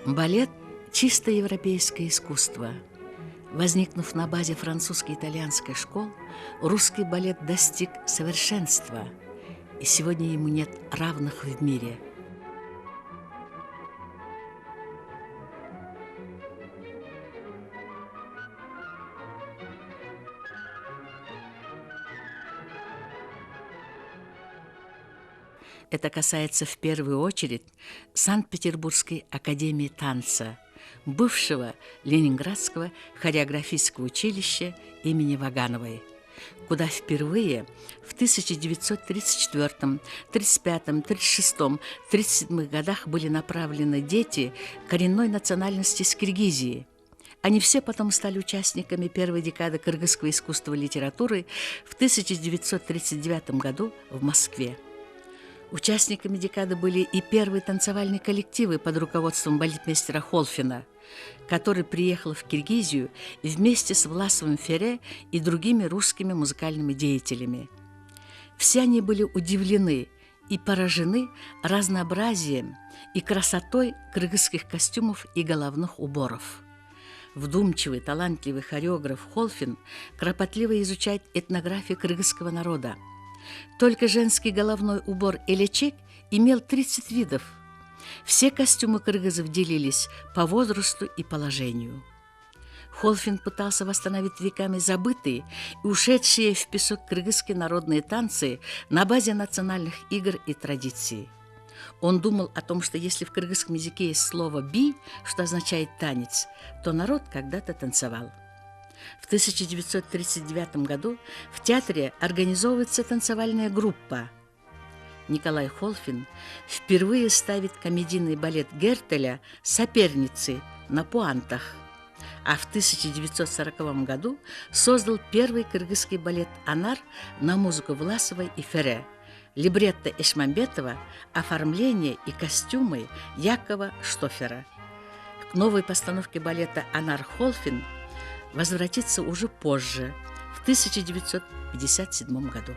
Балет – чисто европейское искусство. Возникнув на базе французско-итальянской школ, русский балет достиг совершенства, и сегодня ему нет равных в мире. Это касается в первую очередь Санкт-Петербургской академии танца, бывшего Ленинградского хореографического училища имени Вагановой, куда впервые в 1934, 1935, 1936, 1937 годах были направлены дети коренной национальности из Киргизии. Они все потом стали участниками первой декады кыргызского искусства и литературы в 1939 году в Москве. Участниками декады были и первые танцевальные коллективы под руководством балетмейстера Холфина, который приехал в Киргизию вместе с Власовым Фере и другими русскими музыкальными деятелями. Все они были удивлены и поражены разнообразием и красотой кыргызских костюмов и головных уборов. Вдумчивый, талантливый хореограф Холфин кропотливо изучает этнографию кыргызского народа. Только женский головной убор элечек имел 30 видов. Все костюмы кыргызов делились по возрасту и положению. Холфин пытался восстановить веками забытые и ушедшие в песок кыргызские народные танцы на базе национальных игр и традиций. Он думал о том, что если в кыргызском языке есть слово «би», что означает «танец», то народ когда-то танцевал. В 1939 году в театре организовывается танцевальная группа. Николай Холфин впервые ставит комедийный балет Гертеля «Соперницы» на пуантах, а в 1940 году создал первый кыргызский балет «Анар» на музыку Власовой и Фере, либретто Эшмамбетова, оформление и костюмы Якова Штофера. К новой постановке балета «Анар» Холфин возвратится уже позже, в 1957 году.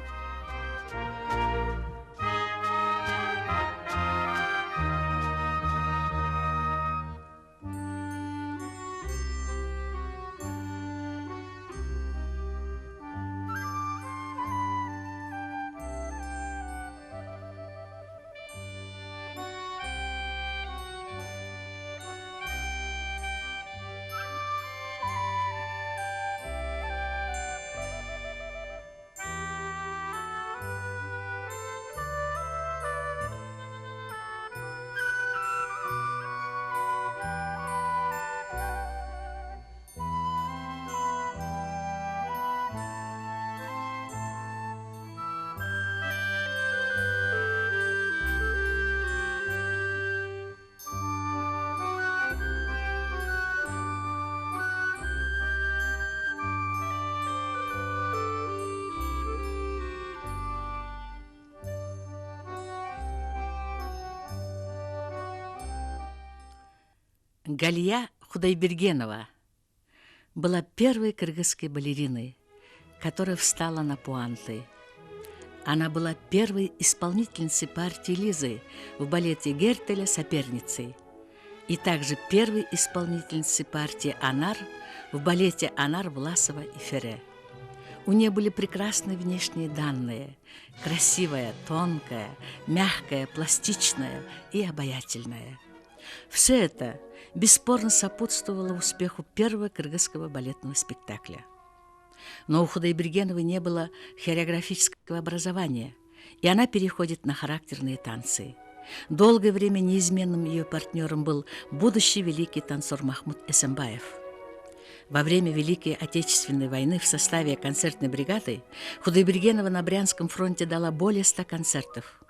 Галия Худайбергенова была первой кыргызской балериной, которая встала на пуанты. Она была первой исполнительницей партии Лизы в балете Гертеля «Соперницы» и также первой исполнительницей партии «Анар» в балете «Анар» Власова и Фере. У нее были прекрасные внешние данные – красивая, тонкая, мягкая, пластичная и обаятельная. Все это бесспорно сопутствовало успеху первого кыргызского балетного спектакля. Но у Худайбергеновой не было хореографического образования, и она переходит на характерные танцы. Долгое время неизменным ее партнером был будущий великий танцор Махмуд Эсэмбаев. Во время Великой Отечественной войны в составе концертной бригады Худайбергенова на Брянском фронте дала более 100 концертов.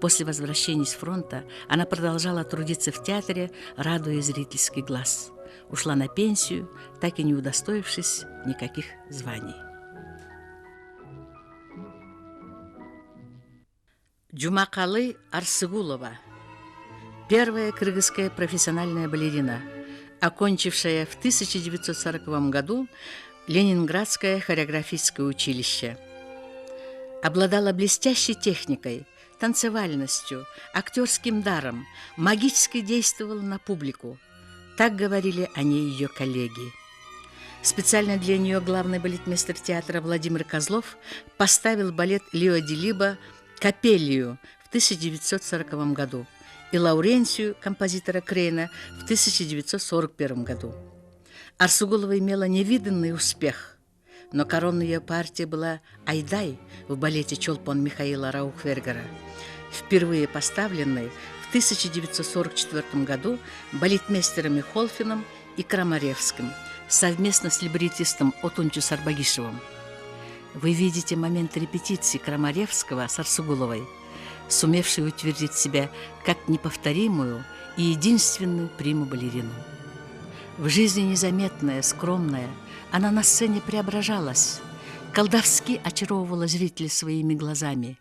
После возвращения с фронта она продолжала трудиться в театре, радуя зрительский глаз. Ушла на пенсию, так и не удостоившись никаких званий. Джумакалы Арсыгулова, первая кыргызская профессиональная балерина, окончившая в 1940 году Ленинградское хореографическое училище. Обладала блестящей техникой, танцевальностью, актерским даром, магически действовала на публику. Так говорили о ней ее коллеги. Специально для нее главный балетмейстер театра Владимир Козлов поставил балет Лео Делибо «Капеллию» в 1940 году и «Лауренсию» композитора Крейна в 1941 году. Арсугулова имела невиданный успех, но коронной ее партией была «Айдай» в балете «Чолпон» Михаила Раухвергера, впервые поставленной в 1944 году балетмейстерами Холфином и Крамаревским совместно с либретистом Отунчу Сарбагишевым. Вы видите момент репетиции Крамаревского с Арсугуловой, сумевшей утвердить себя как неповторимую и единственную приму-балерину. В жизни незаметная, скромная, она на сцене преображалась, колдовски очаровывала зрителей своими глазами.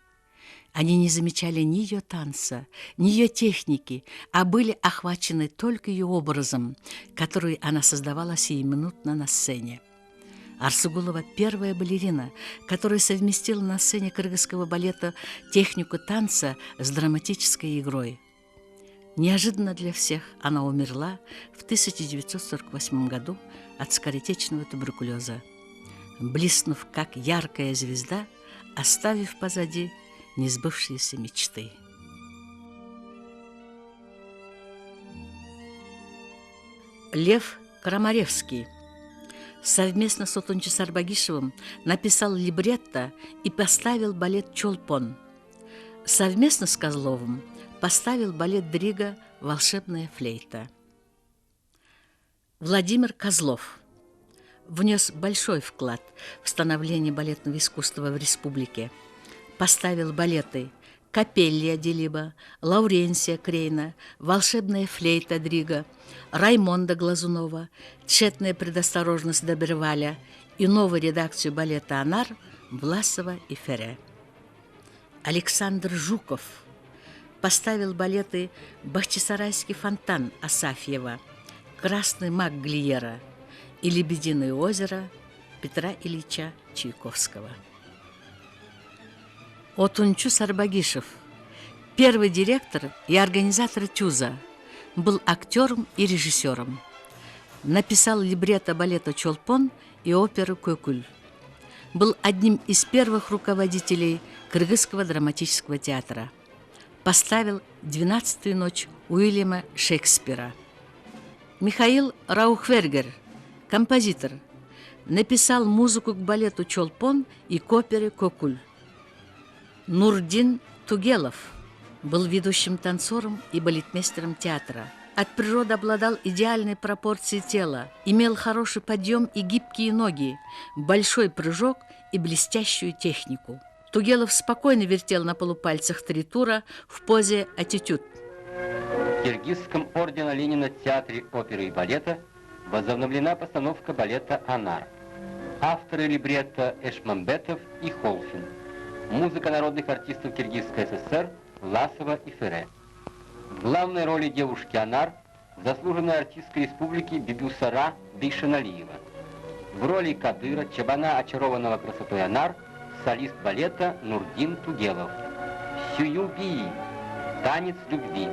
Они не замечали ни ее танца, ни ее техники, а были охвачены только ее образом, который она создавала сиюминутно на сцене. Арсугулова – первая балерина, которая совместила на сцене кыргызского балета технику танца с драматической игрой. Неожиданно для всех она умерла в 1948 году от скоротечного туберкулеза, блеснув как яркая звезда, оставив позади несбывшиеся мечты. Лев Крамаревский совместно с Отунчи Сарбагишевым написал либретто и поставил балет «Чолпон». Совместно с Козловым поставил балет Дрига «Волшебная флейта». Владимир Козлов внес большой вклад в становление балетного искусства в республике. Поставил балеты «Капеллия» Делибо, «Лауренсия» Крейна, «Волшебная флейта» Дрига, «Раймонда» Глазунова, «Тщетная предосторожность» Доберваля и новую редакцию балета «Анар» Власова и Ферре. Александр Жуков поставил балеты «Бахчисарайский фонтан» Асафьева, «Красный маг» Глиера и «Лебединое озеро» Петра Ильича Чайковского. Отунчу Сарбагишев, первый директор и организатор ТЮЗа, был актером и режиссером. Написал либретто балета «Чолпон» и оперы «Көкүл». Был одним из первых руководителей Кыргызского драматического театра. Поставил «12-ю ночь» Уильяма Шекспира. Михаил Раухвергер, композитор, написал музыку к балету «Чолпон» и к опере «Көкүл». Нурдин Тугелов был ведущим танцором и балетмейстером театра. От природы обладал идеальной пропорцией тела, имел хороший подъем и гибкие ноги, большой прыжок и блестящую технику. Тугелов спокойно вертел на полупальцах 3 тура в позе «Аттитюд». В Киргизском ордена Ленина театре оперы и балета возобновлена постановка балета «Анар». Авторы либретто Эшмамбетов и Холфин. Музыка народных артистов Киргизской ССР Власова и Ферре. В главной роли девушки Анар заслуженная артистка республики Бибюсара Дейшаналиева. В роли Кадыра, чабана, очарованного красотой Анар, солист балета Нурдин Тугелов. Сююби, танец любви.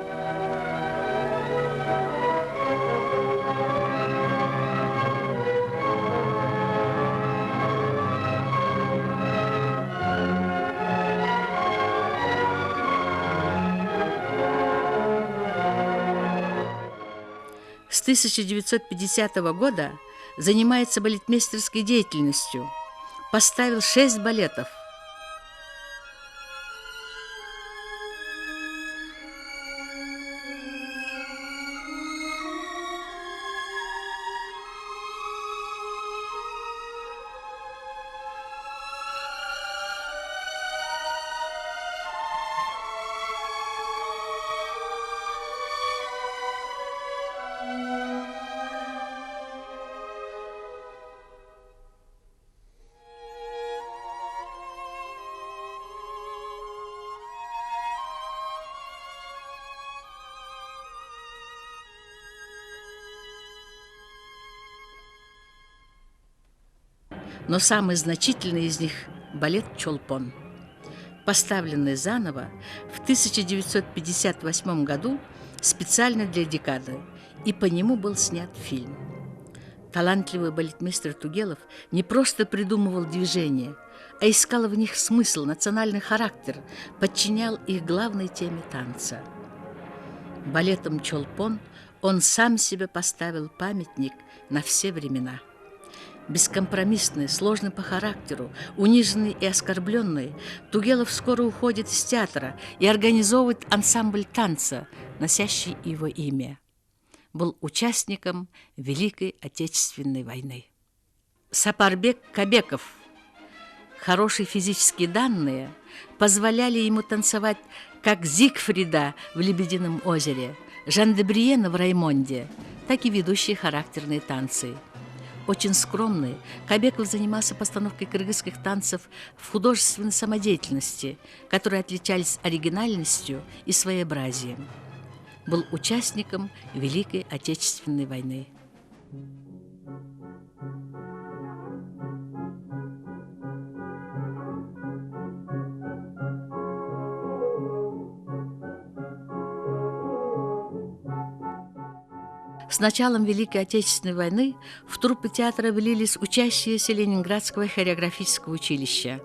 С 1950 года занимается балетмейстерской деятельностью. Поставил 6 балетов. Но самый значительный из них – балет «Чолпон», поставленный заново в 1958 году специально для декады и по нему был снят фильм. Талантливый балетмейстер Тугелов не просто придумывал движения, а искал в них смысл, национальный характер, подчинял их главной теме танца. Балетом «Чолпон» он сам себе поставил памятник на все времена. Бескомпромиссный, сложный по характеру, униженный и оскорбленный, Тугелов скоро уходит из театра и организовывает ансамбль танца, носящий его имя. Был участником Великой Отечественной войны. Сапарбек Кабеков. Хорошие физические данные позволяли ему танцевать как Зигфрида в «Лебедином озере», Жан де Бриена в «Раймонде», так и ведущие характерные танцы. Очень скромный, Кабеков занимался постановкой кыргызских танцев в художественной самодеятельности, которые отличались оригинальностью и своеобразием. Был участником Великой Отечественной войны. С началом Великой Отечественной войны в труппы театра влились учащиеся Ленинградского хореографического училища.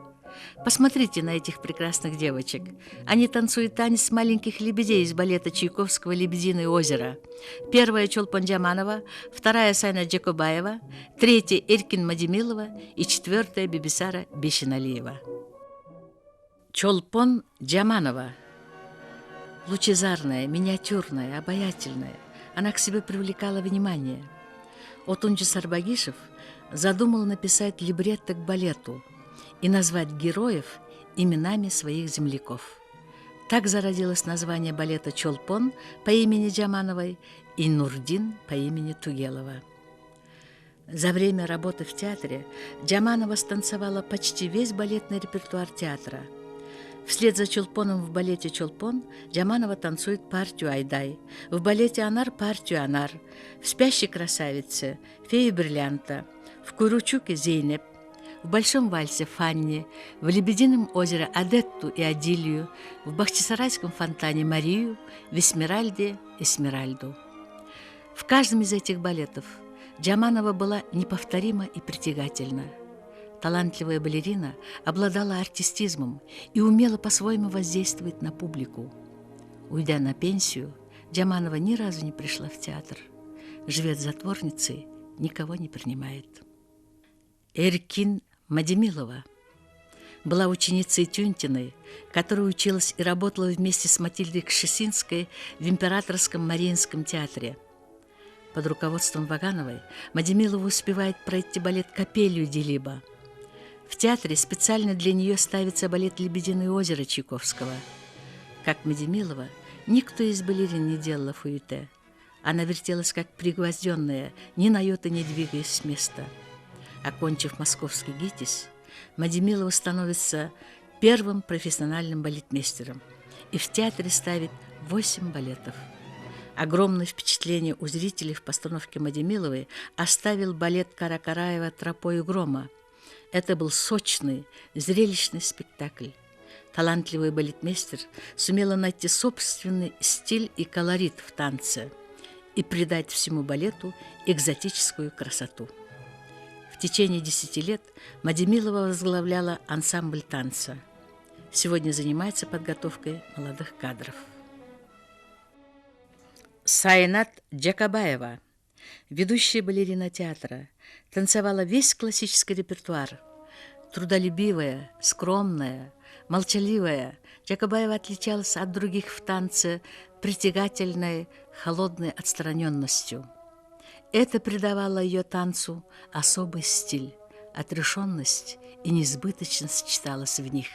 Посмотрите на этих прекрасных девочек. Они танцуют танец маленьких лебедей из балета Чайковского «Лебединое озеро». Первая — Чолпон Джаманова, вторая — Сайна Джекобаева, третья — Эркин Мадемилова и четвертая — Бибисара Бешеналиева. Чолпон Джаманова. Лучезарная, миниатюрная, обаятельная. Она к себе привлекала внимание. Отунчи Сарбагишев задумал написать либретто к балету и назвать героев именами своих земляков. Так зародилось название балета «Чолпон» по имени Джамановой и «Нурдин» по имени Тугелова. За время работы в театре Джаманова станцевала почти весь балетный репертуар театра. Вслед за Чолпоном в балете «Чолпон» Джаманова танцует партию «Айдай», в балете «Анар» партию «Анар», в «Спящей красавице» «Фею бриллианта», в «Куручуке» «Зейнеп», в «Большом вальсе» «Фанни», в «Лебедином озере» «Адетту» и «Адилью», в «Бахчисарайском фонтане» «Марию», в «Эсмеральде» «Эсмеральду». В каждом из этих балетов Джаманова была неповторима и притягательна. Талантливая балерина обладала артистизмом и умела по-своему воздействовать на публику. Уйдя на пенсию, Джаманова ни разу не пришла в театр. Живет затворницей, никого не принимает. Эркин Мадемилова была ученицей Тюнтиной, которая училась и работала вместе с Матильдой Кшесинской в Императорском Мариинском театре. Под руководством Вагановой Мадемилова успевает пройти балет «Капелью» Делиба. В театре специально для нее ставится балет «Лебединое озеро» Чайковского. Как Мадемилова, никто из балерин не делала фуэте. Она вертелась как пригвозденная, ни на йоту не двигаясь с места. Окончив московский ГИТИС, Мадемилова становится первым профессиональным балетмейстером и в театре ставит 8 балетов. Огромное впечатление у зрителей в постановке Мадемиловой оставил балет Каракараева «Тропою грома». Это был сочный, зрелищный спектакль. Талантливый балетмейстер сумела найти собственный стиль и колорит в танце и придать всему балету экзотическую красоту. В течение 10 лет Мадемилова возглавляла ансамбль танца. Сегодня занимается подготовкой молодых кадров. Сайнат Джекобаева, ведущая балерина театра, танцевала весь классический репертуар. Трудолюбивая, скромная, молчаливая, Джекобаева отличалась от других в танце притягательной, холодной отстраненностью. Это придавало ее танцу особый стиль, отрешенность и несбыточность читалась в них.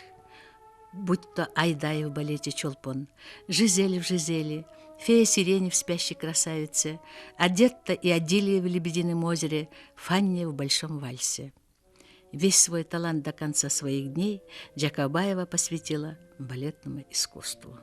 Будь то Айдай в балете «Чолпон», Жизель в «Жизели», Фея Сирени в «Спящей красавице», Адетта и Адилия в «Лебедином озере», Фанни в «Большом вальсе». Весь свой талант до конца своих дней Джекобаева посвятила балетному искусству.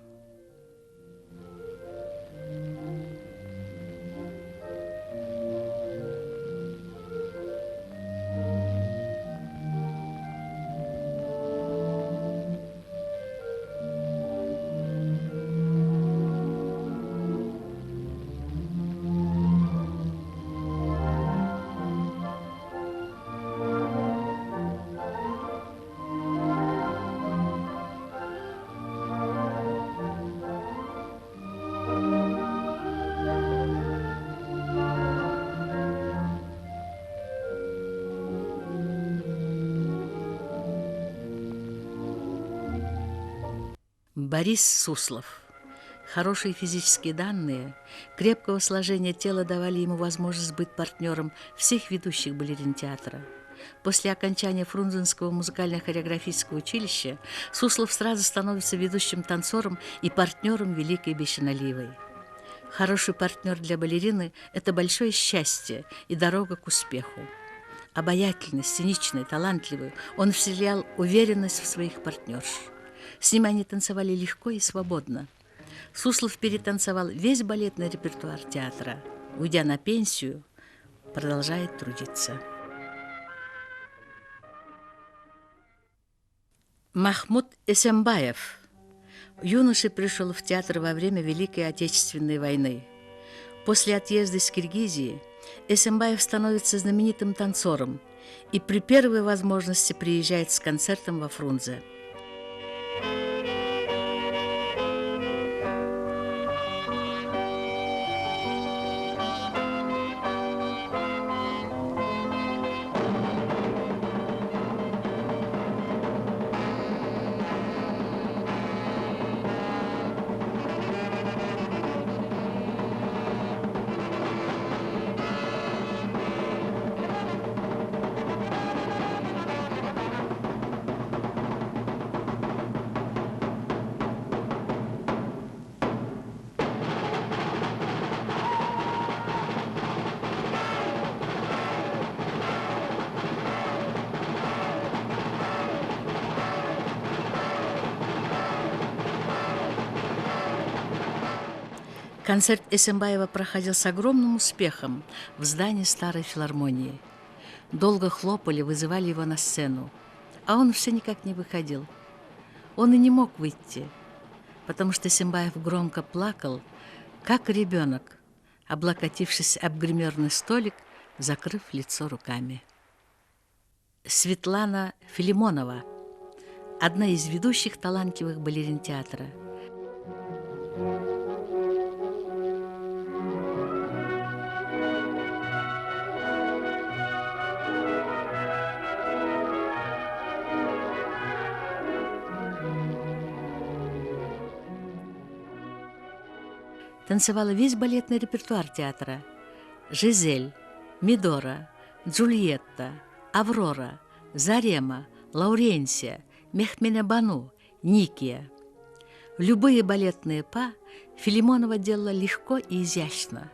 Борис Суслов. Хорошие физические данные, крепкого сложения тела давали ему возможность быть партнером всех ведущих балерин театра. После окончания Фрунзенского музыкально-хореографического училища Суслов сразу становится ведущим танцором и партнером Великой Бешеноливой. Хороший партнер для балерины – это большое счастье и дорога к успеху. Обаятельный, сценичный, талантливый, он вселял уверенность в своих партнерш. С ним они танцевали легко и свободно. Суслов перетанцевал весь балетный репертуар театра. Уйдя на пенсию, продолжает трудиться. Махмуд Эсембаев. Юноша пришел в театр во время Великой Отечественной войны. После отъезда из Киргизии Эсембаев становится знаменитым танцором и при первой возможности приезжает с концертом во Фрунзе. Концерт Эсембаева проходил с огромным успехом в здании Старой филармонии. Долго хлопали, вызывали его на сцену, а он все никак не выходил. Он и не мог выйти, потому что Эсембаев громко плакал, как ребенок, облокотившись об гримерный столик, закрыв лицо руками. Светлана Филимонова, одна из ведущих талантливых балерин театра. Танцевала весь балетный репертуар театра. Жизель, Мидора, Джульетта, Аврора, Зарема, Лауренсия, Мехмене Бану, Никия. Любые балетные па Филимонова делала легко и изящно.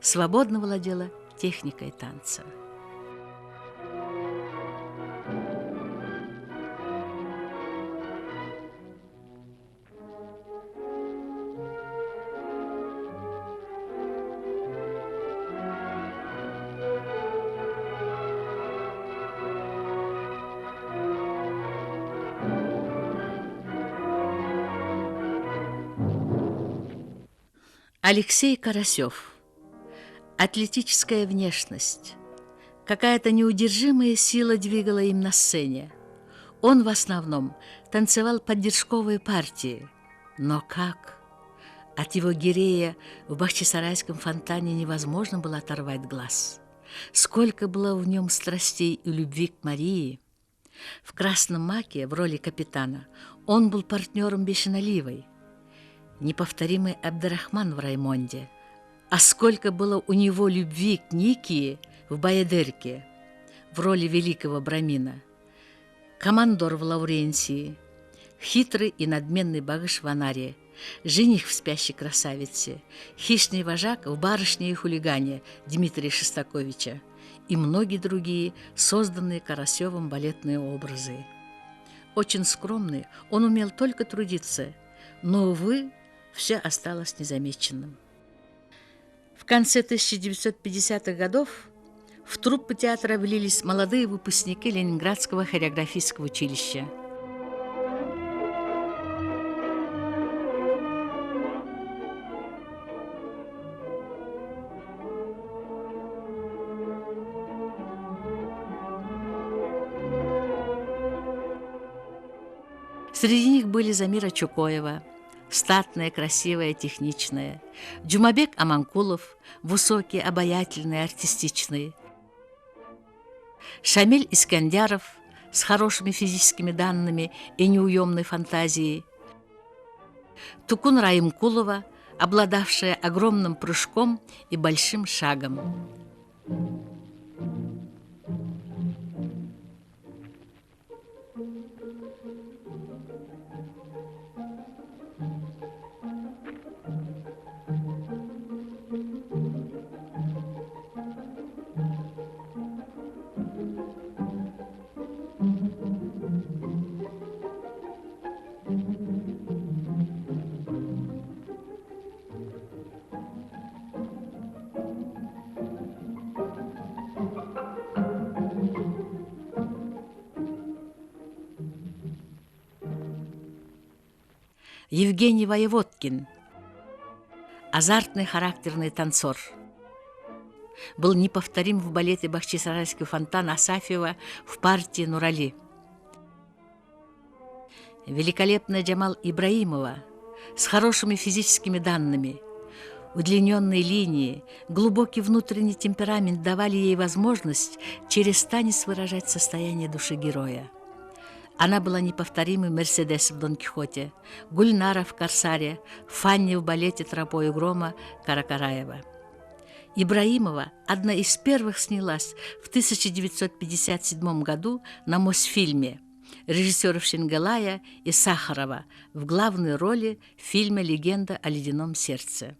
Свободно владела техникой танца. Алексей Карасев. Атлетическая внешность. Какая-то неудержимая сила двигала им на сцене. Он в основном танцевал поддержковые партии. Но как? От его гирея в Бахчисарайском фонтане невозможно было оторвать глаз. Сколько было в нем страстей и любви к Марии. В «Красном маке» в роли капитана он был партнером Бешеноливой. Неповторимый Абдерахман в «Раймонде». А сколько было у него любви к Никии в «Баядерке» в роли великого Брамина. Командор в «Лауренсии», хитрый и надменный багыш в «Анаре», жених в «Спящей красавице», хищный вожак в «Барышне и хулигане» Дмитрия Шостаковича и многие другие, созданные Карасевым балетные образы. Очень скромный, он умел только трудиться, но, увы, все осталось незамеченным. В конце 1950-х годов в труппу театра влились молодые выпускники Ленинградского хореографического училища. Среди них были Замира Чукоева, статная, красивая, техничная, Джумабек Аманкулов, высокий, обаятельный, артистичный, Шамиль Искандяров с хорошими физическими данными и неуемной фантазией, Тукун Раимкулова, обладавшая огромным прыжком и большим шагом. Евгений Воеводкин, азартный характерный танцор, был неповторим в балете «Бахчисарайский фонтан» Асафьева в партии Нурали. Великолепная Джамал Ибраимова с хорошими физическими данными, удлиненные линии, глубокий внутренний темперамент давали ей возможность через танец выражать состояние души героя. Она была неповторимой Мерседес в «Дон Кихоте», Гульнара в «Корсаре», Фанни в балете «Тропою грома» Каракараева. Ибраимова одна из первых снялась в 1957 году на Мосфильме режиссеров Шенгелая и Сахарова в главной роли в фильме «Легенда о ледяном сердце».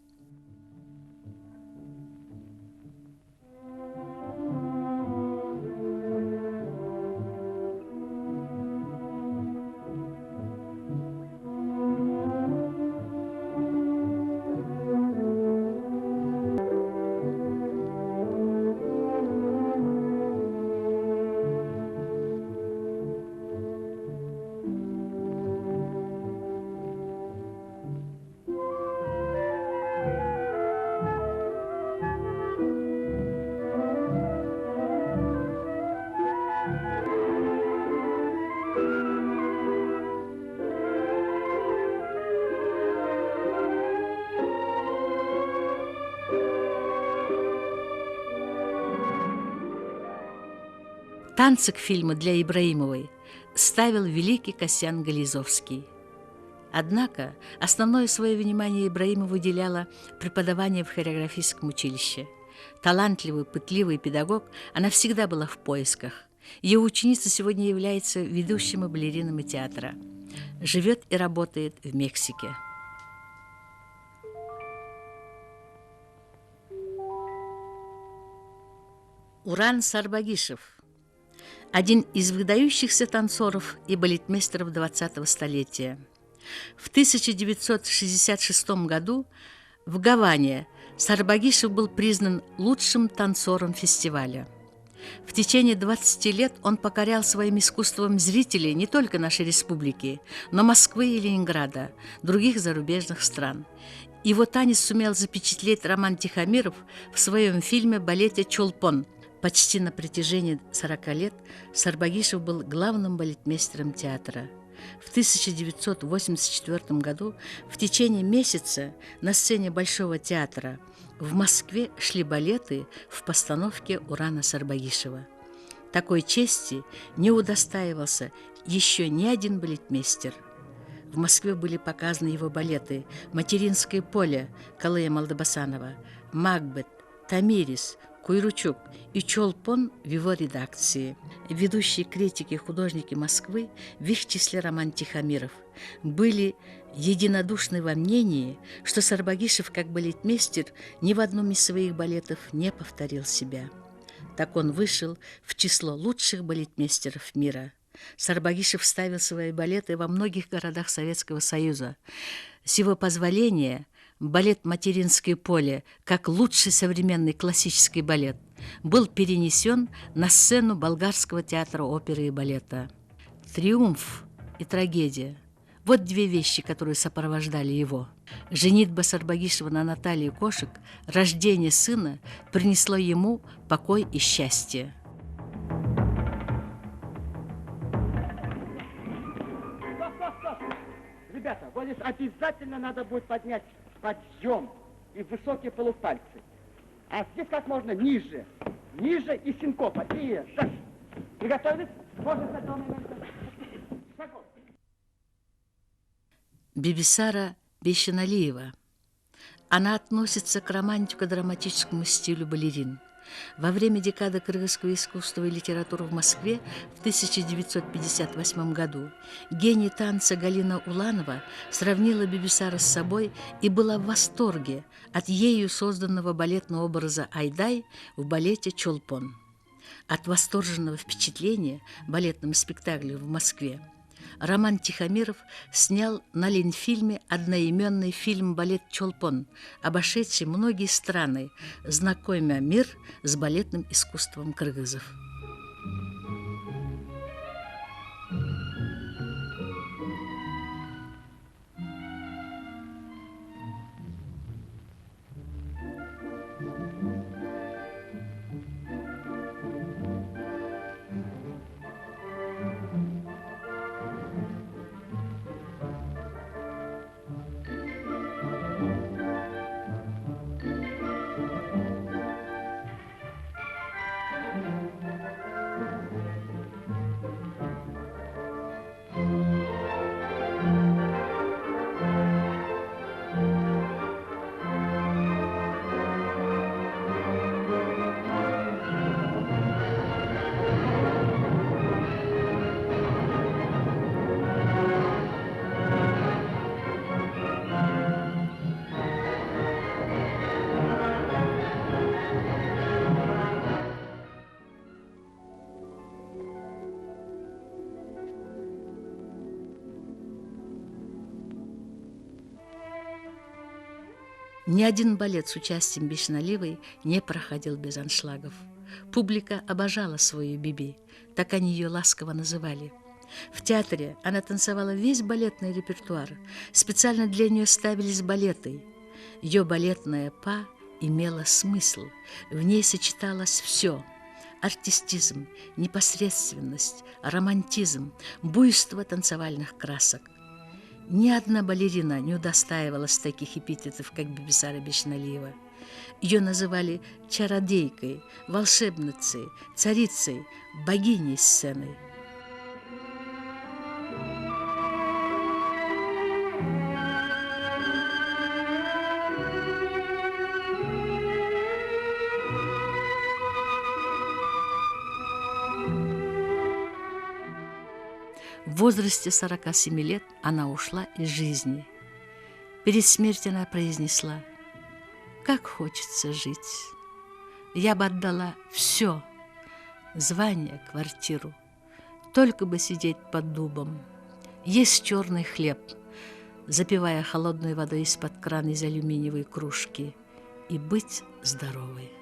Танцы к фильму для Ибраимовой ставил великий Касьян Гализовский. Однако основное свое внимание Ибраимова уделяла преподаванию в хореографическом училище. Талантливый, пытливый педагог, она всегда была в поисках. Ее ученица сегодня является ведущими балеринами театра. Живет и работает в Мексике. Уран Сарбагишев – один из выдающихся танцоров и балетмейстеров 20-го столетия. В 1966 году в Гаване Сарбагишев был признан лучшим танцором фестиваля. В течение 20 лет он покорял своим искусством зрителей не только нашей республики, но Москвы и Ленинграда, других зарубежных стран. Его танец сумел запечатлеть Роман Тихомиров в своем фильме-балете «Чолпон». Почти на протяжении 40 лет Сарбагишев был главным балетмейстером театра. В 1984 году в течение месяца на сцене Большого театра в Москве шли балеты в постановке Урана Сарбагишева. Такой чести не удостаивался еще ни один балетмейстер. В Москве были показаны его балеты «Материнское поле» Калыя Малдабасанова, «Макбет», «Тамирис», «Куйручук» и «Чолпон» в его редакции. Ведущие критики и художники Москвы, в их числе Роман Тихомиров, были единодушны во мнении, что Сарбагишев как балетмейстер ни в одном из своих балетов не повторил себя. Так он вышел в число лучших балетмейстеров мира. Сарбагишев ставил свои балеты во многих городах Советского Союза. С его позволения балет «Материнское поле», как лучший современный классический балет, был перенесен на сцену Болгарского театра оперы и балета. Триумф и трагедия – вот две вещи, которые сопровождали его. Женитьба Сарбагишева на Наталье Кошек, рождение сына принесло ему покой и счастье. Ребята, вот здесь обязательно надо будет поднять подъем и высокие полупальцы. А здесь как можно ниже. Ниже и синкопа. И шаг. Приготовились? Можно с одного момента. Шагов. Бибисара Бейшеналиева. Она относится к романтико-драматическому стилю балерин. Во время декады кыргызского искусства и литературы в Москве в 1958 году гений танца Галина Уланова сравнила Бибисара с собой и была в восторге от ею созданного балетного образа Айдай в балете «Чолпон». От восторженного впечатления балетным спектаклем в Москве Роман Тихомиров снял на Ленфильме одноименный фильм-балет «Чолпон», обошедший многие страны, знакомя мир с балетным искусством кыргызов. Ни один балет с участием Бейшеналиевой не проходил без аншлагов. Публика обожала свою Биби, так они ее ласково называли. В театре она танцевала весь балетный репертуар. Специально для нее ставились балеты. Ее балетная па имела смысл. В ней сочеталось все: артистизм, непосредственность, романтизм, буйство танцевальных красок. Ни одна балерина не удостаивалась таких эпитетов, как Бибисара Бейшеналиева. Ее называли чародейкой, волшебницей, царицей, богиней сцены. В возрасте 47 лет она ушла из жизни. Перед смертью она произнесла: «Как хочется жить! Я бы отдала все, звание, квартиру, только бы сидеть под дубом, есть черный хлеб, запивая холодной водой из-под крана из алюминиевой кружки, и быть здоровой».